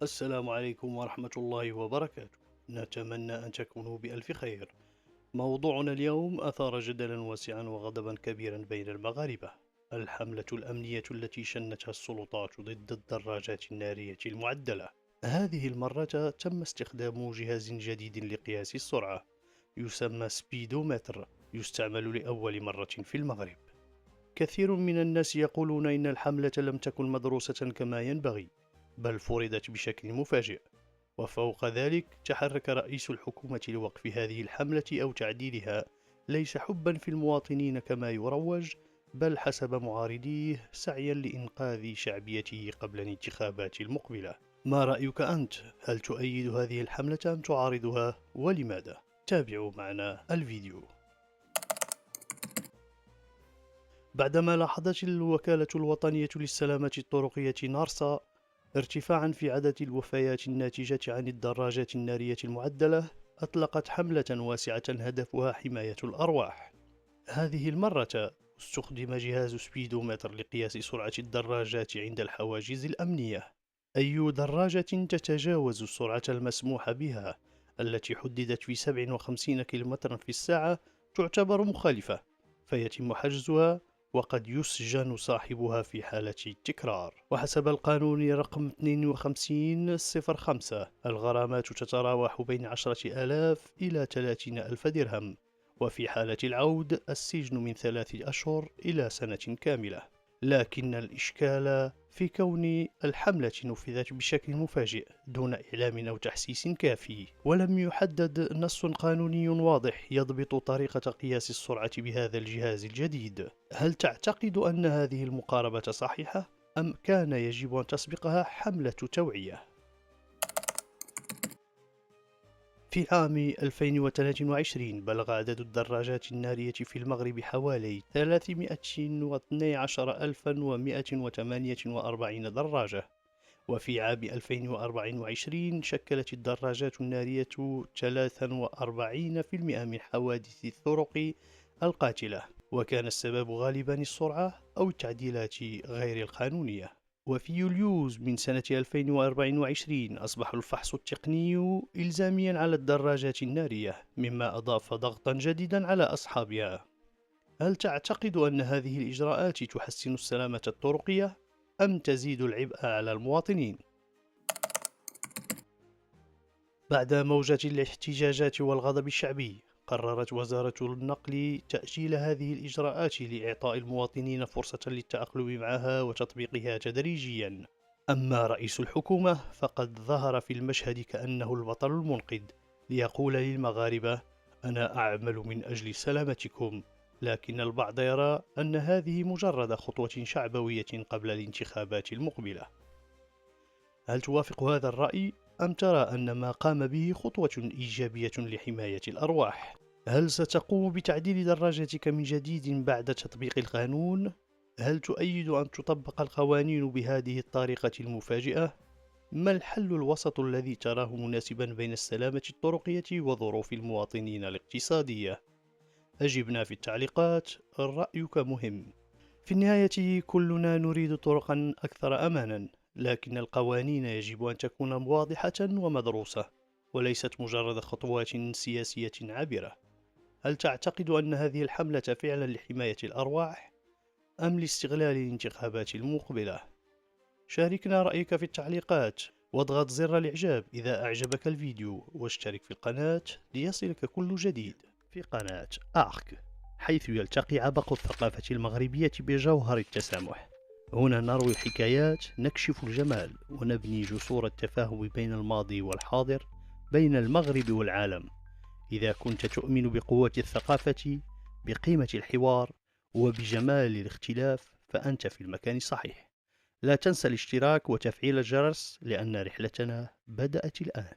السلام عليكم ورحمة الله وبركاته. نتمنى أن تكونوا بألف خير. موضوعنا اليوم أثار جدلا واسعا وغضبا كبيرا بين المغاربة: الحملة الأمنية التي شنتها السلطات ضد الدراجات النارية المعدلة. هذه المرة تم استخدام جهاز جديد لقياس السرعة يسمى سبيدومتر، يستعمل لأول مرة في المغرب. كثير من الناس يقولون إن الحملة لم تكن مدروسة كما ينبغي، بل فرضت بشكل مفاجئ. وفوق ذلك تحرك رئيس الحكومة لوقف هذه الحملة أو تعديلها، ليس حبا في المواطنين كما يروج، بل حسب معارضيه سعيا لإنقاذ شعبيته قبل الانتخابات المقبلة. ما رأيك أنت؟ هل تؤيد هذه الحملة أم تعارضها؟ ولماذا؟ تابعوا معنا الفيديو. بعدما لاحظت الوكالة الوطنية للسلامة الطرقية نارسا ارتفاعا في عدد الوفيات الناتجة عن الدراجات النارية المعدلة، أطلقت حملة واسعة هدفها حماية الأرواح. هذه المرة استخدم جهاز سبيدومتر لقياس سرعة الدراجات عند الحواجز الأمنية. أي دراجة تتجاوز السرعة المسموح بها التي حددت في 57 كم في الساعة تعتبر مخالفة، فيتم حجزها، وقد يسجن صاحبها في حالة التكرار. وحسب القانون رقم 5205 الغرامات تتراوح بين 10,000 إلى 30,000 درهم، وفي حالة العود السجن من 3 أشهر إلى سنة كاملة. لكن الإشكال في كون الحملة نفذت بشكل مفاجئ دون إعلام أو تحسيس كافي، ولم يحدد نص قانوني واضح يضبط طريقة قياس السرعة بهذا الجهاز الجديد. هل تعتقد أن هذه المقاربة صحيحة، أم كان يجب أن تسبقها حملة توعية؟ في عام 2023 بلغ عدد الدراجات النارية في المغرب حوالي 312,148 دراجة، وفي عام 2024 شكلت الدراجات النارية 43% من حوادث الطرق القاتلة، وكان السبب غالبا السرعة أو التعديلات غير القانونية. وفي يوليوز من سنة 2024 أصبح الفحص التقني إلزاميا على الدراجات النارية، مما أضاف ضغطا جديدا على أصحابها. هل تعتقد أن هذه الإجراءات تحسن السلامة الطرقية، أم تزيد العبء على المواطنين؟ بعد موجة الاحتجاجات والغضب الشعبي، قررت وزارة النقل تأجيل هذه الإجراءات لإعطاء المواطنين فرصة للتأقلم معها وتطبيقها تدريجيا. أما رئيس الحكومة فقد ظهر في المشهد كأنه البطل المنقذ، ليقول للمغاربة: أنا أعمل من أجل سلامتكم. لكن البعض يرى أن هذه مجرد خطوة شعبوية قبل الانتخابات المقبلة. هل توافق هذا الرأي، أم ترى أن ما قام به خطوة إيجابية لحماية الأرواح؟ هل ستقوم بتعديل دراجتك من جديد بعد تطبيق القانون؟ هل تؤيد أن تطبق القوانين بهذه الطريقة المفاجئة؟ ما الحل الوسط الذي تراه مناسبا بين السلامة الطرقية وظروف المواطنين الاقتصادية؟ أجبنا في التعليقات، رأيك مهم. في النهاية كلنا نريد طرقا أكثر أمانا، لكن القوانين يجب أن تكون واضحة ومدروسة، وليست مجرد خطوات سياسية عابرة. هل تعتقد أن هذه الحملة فعلا لحماية الأرواح، أم لاستغلال الانتخابات المقبلة؟ شاركنا رأيك في التعليقات، واضغط زر الإعجاب إذا أعجبك الفيديو، واشترك في القناة ليصلك كل جديد في قناة آرك، حيث يلتقي عبق الثقافة المغربية بجوهر التسامح. هنا نروي الحكايات، نكشف الجمال، ونبني جسور التفاهم بين الماضي والحاضر، بين المغرب والعالم. إذا كنت تؤمن بقوة الثقافة، بقيمة الحوار، وبجمال الاختلاف، فأنت في المكان الصحيح. لا تنسى الاشتراك وتفعيل الجرس، لأن رحلتنا بدأت الآن.